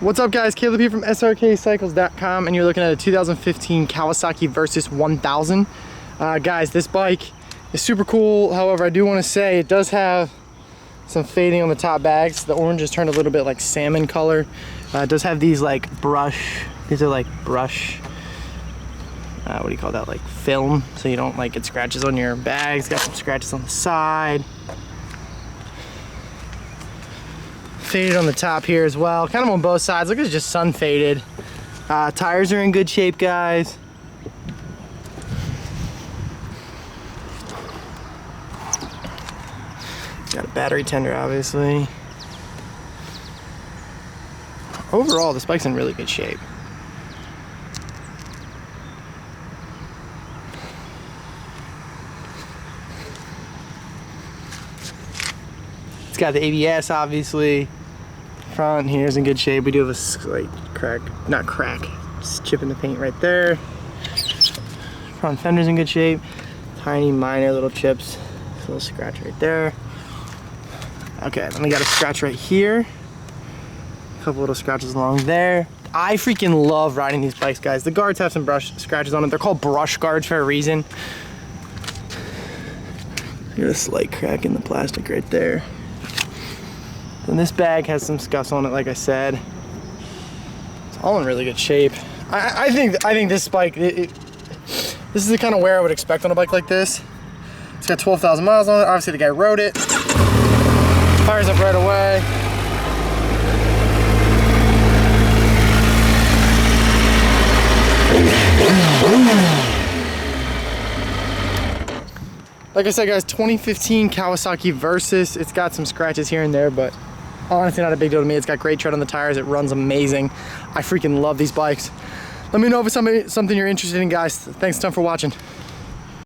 What's up guys, Caleb here from Srkcycles.com, and you're looking at a 2015 Kawasaki Versys 1000. Guys, this bike is super cool. However, I do want to say it does have some fading on the top bags. The orange has turned a little bit like salmon color. It does have these like brush, what do you call that, like film, so you don't like get scratches on your bags. Got some scratches on the side. Faded on the top here as well, kind of on both sides. Look, it's just sun faded. Tires are in good shape, guys. Got a battery tender, obviously. Overall, this bike's in really good shape. It's got the ABS, obviously. Front here's in good shape. We do have a slight crack, not crack, just chip in the paint right there. Front fender's in good shape. Tiny minor little chips. A little scratch right there. Okay, then we got a scratch right here. A couple little scratches along there. I freaking love riding these bikes, guys. The guards have some brush scratches on them. They're called brush guards for a reason. Got a slight crack in the plastic right there. And this bag has some scuffs on it, like I said. It's all in really good shape. I think this bike, this is the kind of wear I would expect on a bike like this. It's got 12,000 miles on it. Obviously the guy rode it. Fires up right away. Like I said, guys, 2015 Kawasaki Versys. It's got some scratches here and there, but honestly not a big deal to me. It's got great tread on the tires. It runs amazing. I freaking love these bikes. Let me know if it's something you're interested in, guys. Thanks a ton for watching.